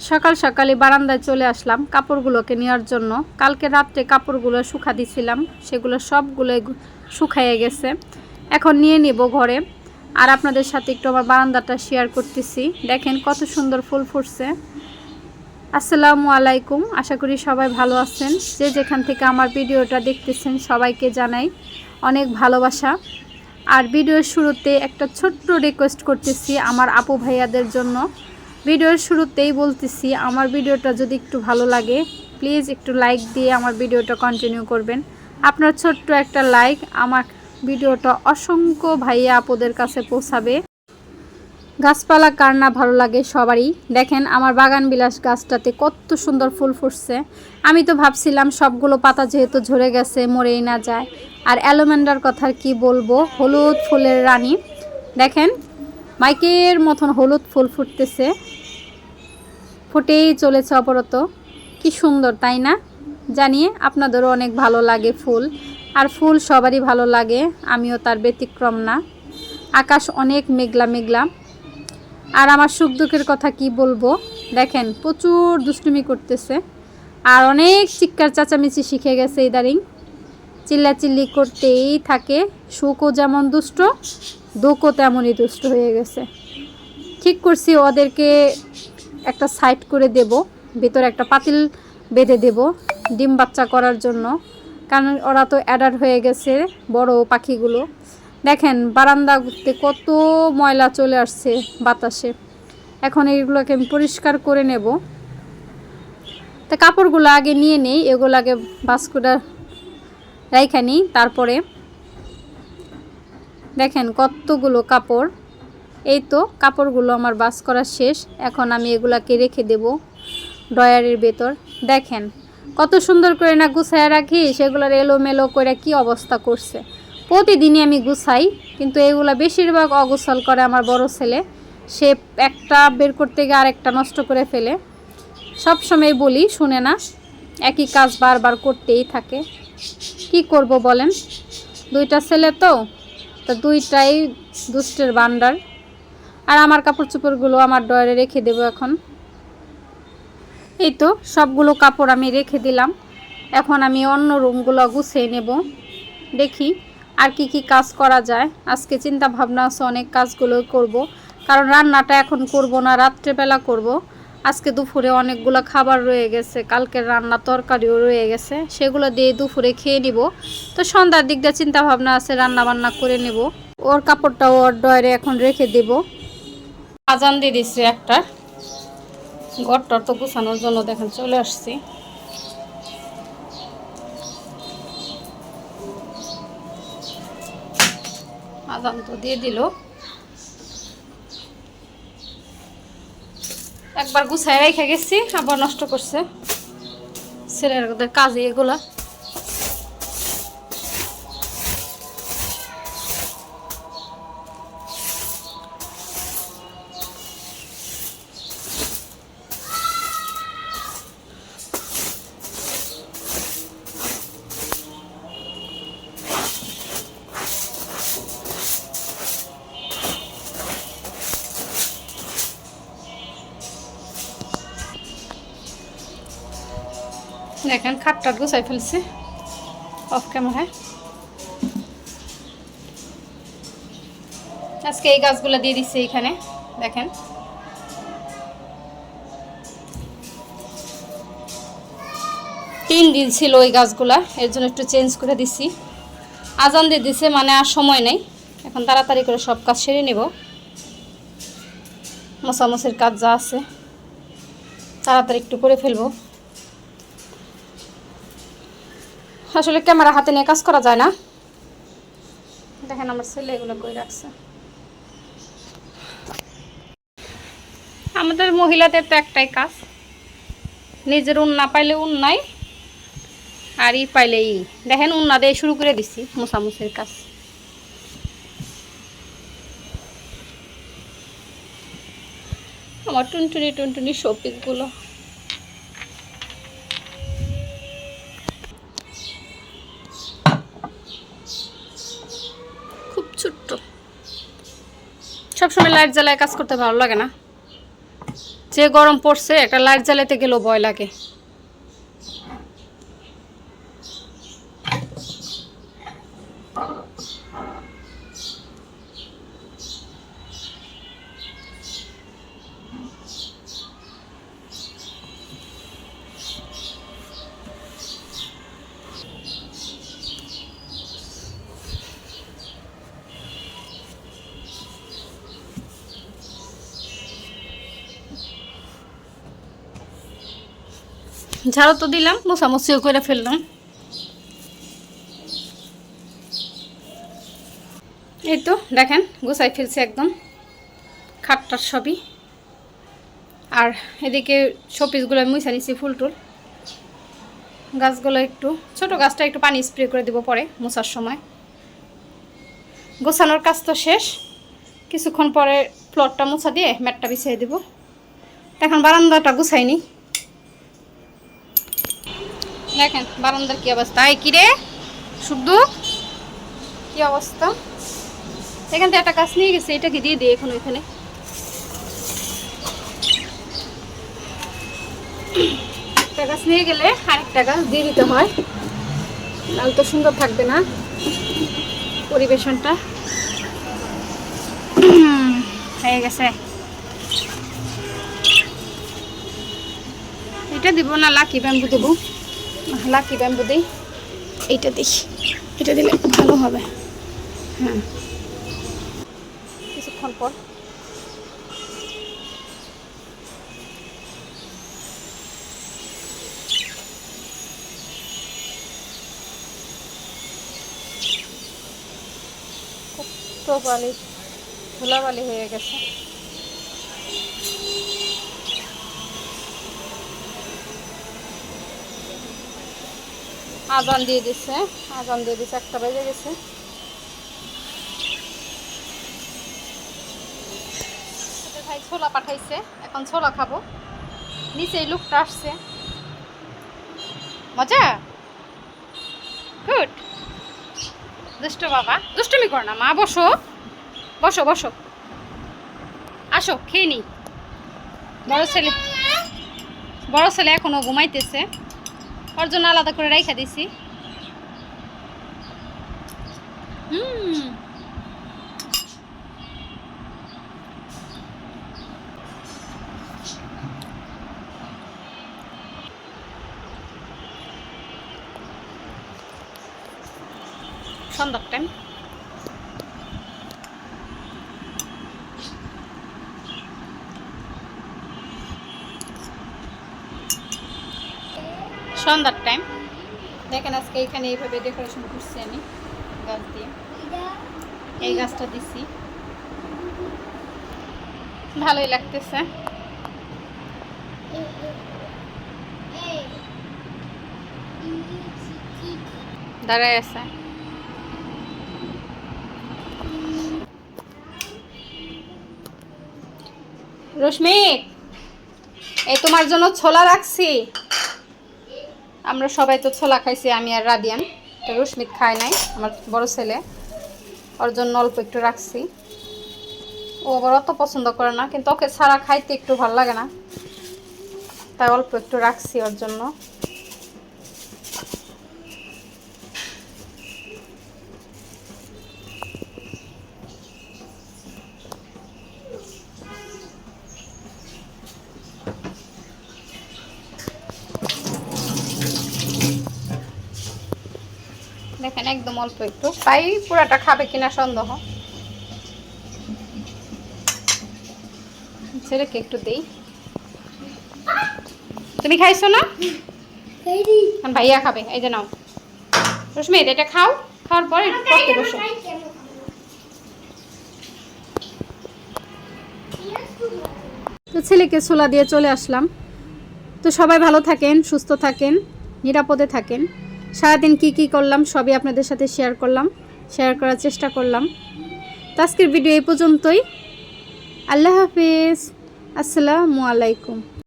সকাল সকালে বারান্দায় চলে আসলাম কাপড়গুলোকে নেওয়ার জন্য। কালকে রাত্রে কাপড়গুলো শুকা দিছিলাম, সেগুলো সবগুলো শুকাইয়ে গেছে। এখন নিয়ে নেব ঘরে, আর আপনাদের সাথে একটু আমার বারান্দাটা শেয়ার করতেছি। দেখেন কত সুন্দর ফুল ফুটছে। আসসালামু আলাইকুম, আশা করি সবাই ভালো আছেন। যে যেখান থেকে আমার ভিডিওটা দেখতেছেন সবাইকে জানাই অনেক ভালোবাসা। আর ভিডিওর শুরুতে একটা ছোট্ট রিকোয়েস্ট করতেছি আমার আপু ভাইয়াদের জন্য। ভিডিওর শুরুতেই বলতেছি, আমার ভিডিওটা যদি একটু ভালো লাগে প্লিজ একটু লাইক দিয়ে আমার ভিডিওটা কন্টিনিউ করবেন। আপনার ছোট্ট একটা লাইক আমার ভিডিওটা অসংখ্য ভাইয়া আপুদের কাছে পৌঁছাবে। গাছপালা কার না ভালো লাগে সবারই। দেখেন আমার বাগান বিলাস গাছটাতে কত সুন্দর ফুল ফুটছে। আমি তো ভাবছিলাম সবগুলো পাতা যেহেতু ঝরে গেছে মরেই না যায়। আর অ্যালোভেন্ডার কথা কি বলবো, হলুদ ফুলের রানী। দেখেন মাইকের মতন হলুদ ফুল ফুটতেছে, ফুটেই চলেছে অপরত। কি সুন্দর তাই না? জানিয়ে আপনাদেরও অনেক ভালো লাগে ফুল, আর ফুল সবারই ভালো লাগে, আমিও তার ব্যতিক্রম না। আকাশ অনেক মেঘলা মেঘলা। আর আমার সুখ দুঃখের কথা কি বলবো, দেখেন প্রচুর দুষ্টুমি করতেছে আর অনেক চিৎকার চেঁচামেচি শিখে গেছে ইদারিং। চিল্লাচিল্লি করতেই থাকে। সুখও যেমন দুষ্ট, দুঃখও তেমনই দুষ্ট হয়ে গেছে। ঠিক করছি ওদেরকে একটা সাইড করে দেব, ভিতরে একটা পাতিল বেঁধে দেব ডিম বাচ্চা করার জন্য, কারণ ওরা তো অ্যাডাল্ট হয়ে গেছে বড় পাখিগুলো। দেখেন বারান্দাতে কত ময়লা চলে আসছে বাতাসে। এখন এগুলোকে আমি পরিষ্কার করে নেব। তো কাপড়গুলো আগে নিয়ে নেই, এগুলো আগে বাস্কুটা রাইখা নিই। তারপরে দেখেন কতগুলো কাপড়। এই তো কাপড়গুলো আমার বাস করা শেষ। এখন আমি এগুলাকে রেখে দেব ড্রয়ারের ভেতর। দেখেন কত সুন্দর করে না গুছায় রাখি, সেগুলোর এলোমেলো করে কি অবস্থা করছে। প্রতিদিনই আমি গুছাই, কিন্তু এগুলা বেশিরভাগ অগোছাল করে আমার বড় ছেলে। সে একটা বের করতে গিয়ে আরেকটা নষ্ট করে ফেলে। সব সময় বলি শুনে না, একই কাজ বারবার করতেই থাকে। কি করব বলেন, দুইটা ছেলে তো দুইটাই দুষ্টের ভান্ডার। আর আমার কাপড় চোপড়গুলো আমার ড্রয়ারে রেখে দেব এখন। এই তো সবগুলো কাপড় আমি রেখে দিলাম। এখন আমি অন্য রুমগুলো গুছিয়ে নেব। দেখি আর কি কি কাজ করা যায়। আজকে চিন্তা ভাবনা আছে অনেক কাজগুলো করব, কারণ রান্নাটা এখন করব না, রাত্রেবেলা করব। আজকে দুপুরে অনেকগুলো খাবার রয়ে গেছে, কালকের রান্না তরকারিও রয়ে গেছে, সেগুলো দিয়ে দুপুরে খেয়ে নিব। তো সন্ধ্যার দিক দিয়ে চিন্তা ভাবনা আছে রান্না বান্না করে নেব। ওর কাপড়টাও ওর ড্রয়ারে এখন রেখে দেব। আজান দিয়ে দিচ্ছে একটা, ঘরটার তো গুছানোর জন্য দেখেন চলে আসছি। আজান তো দিয়ে দিল। একবার গুছায় রেখে গেছি, আবার নষ্ট করছে ছেলের কাজে এগুলা। দেখেন খাটটা গুছাই ফেলছে অফ ক্যামেরায়। আজকে এই গাছগুলো দিয়ে দিচ্ছে এখানে। দেখেন 3 দিন ছিল ওই গাছগুলা, এর জন্য একটু চেঞ্জ করে দিছি। আজান দিয়ে দিছে মানে আর সময় নেই, এখন তাড়াতাড়ি করে সব কাজ সেরে নেব। মশামশির কাজ যা আছে তাড়াতাড়ি একটু করে ফেলবো। আসলে ক্যামেরা হাতে নিয়ে কাজ করা যায় না। দেখেন আমার ছেলে এগুলো করে রাখছে। আমাদের মহিলাদের তো একটাই কাজ, নিজের উন্না পাইলে উন্নাই, আর ই পাইলে ই। দেখেন উন্না দিয়ে শুরু করে দিছি মোছামুছির কাজ। আমার টুনটুনি টুনটুনি শোপিসগুলো খুব ছোট্ট। সবসময় লাইট জ্বালায় কাজ করতে ভালো লাগে না, যে গরম পড়ছে একটা লাইট জ্বালাতে গেলেও ভয় লাগে। ঝাড়ু তো দিলাম, মোছামুছিও করে ফেললাম। এই তো দেখেন গোছাই ফেলছি একদম খাটটার সবই। আর এদিকে শোপিসগুলো মুছা নিচ্ছি, ফুল টুল। গাছগুলো একটু ছোট গাছটা একটু পানি স্প্রে করে দিব পরে মোছার সময়। গোছানোর কাজ তো শেষ, কিছুক্ষণ পরে ফ্লোরটা মোছা দিয়ে ম্যাটটা বিছিয়ে দেব। এখন বারান্দাটা গুছাইনি, দেখেন বারান্দার কি অবস্থা। এই কিরে শুদ্ধ কি অবস্থা, এখান থেকে একটা গাছ নিয়ে গেছে, এটাকে দিয়ে দিই এখন ওইখানে। একটা গাছ নিয়ে গেলে আরেকটা গাছ দিয়ে দিতে হয়, নাহলে তো সুন্দর থাকবে না পরিবেশনটা। হয়ে গেছে, এটা দিব না লাকি ব্যাম্বু দেবো, লাকি ব্যাম্বু দিই, এইটা দিই, এটা দিলে ভালো হবে। হ্যাঁ কিছুক্ষণ পর কত বালি ধুলাবালি হয়ে গেছে। আজান দিয়ে দিচ্ছে, আজান দিয়ে দিচ্ছে, 1টা বেজে গেছে। ভাই ছোলা পাঠাইছে, এখন ছোলা খাবো। নিচে এই লোকটা আসছে, মজা গুড। দুষ্ট বাবা, দুষ্টুমি কর না মা, বসো বসো বসো, আসো খেয়ে নি। বড় ছেলে এখনো ঘুমাইতেছে, ওর জন্য আলাদা করে রাইখা দিছি। সন্ধ্যার টাইম, সন্ধ্যার টাইম। দেখেন আজকে এখানে এইভাবে ডেকোরেশন করছি আমি গাছ দিয়ে, এই গাছটা দিছি, ভালোই লাগতেছে। দাঁড়ায় আছে, রশ্মি এই তোমার জন্য ছোলা রাখছি। আমরা সবাই তো ছোলা খাইছি, আমি আর রাদিয়ান, তো রশ্মিত খায় নাই, আমার বড় ছেলে, ওর জন্য অল্প একটু রাখছি। ও আবার অত পছন্দ করে না, কিন্তু ওকে ছাড়া খাইতে একটু ভালো লাগে না, তাই অল্প একটু রাখছি ওর জন্য। দেখেন একদম অল্প একটু, তাই পুরাটা খাবে কিনা সন্দেহ। ছেলেকে একটু দেই। তুমি খাইছো না? ভাইয়া খাবে, এই যে নাও রশ্মি, এটা খাও, খাওয়ার পরে পড়তে বসো। তো ছেলেকে ছোলা দিয়ে চলে আসলাম। তো সবাই ভালো থাকেন, সুস্থ থাকেন, নিরাপদে থাকেন। সারাদিন কি করলাম সবই আপনাদের সাথে শেয়ার করলাম, শেয়ার করার চেষ্টা করলাম। তো আজকের ভিডিও এই পর্যন্তই। আল্লাহ হাফিজ, আসসালামু আলাইকুম।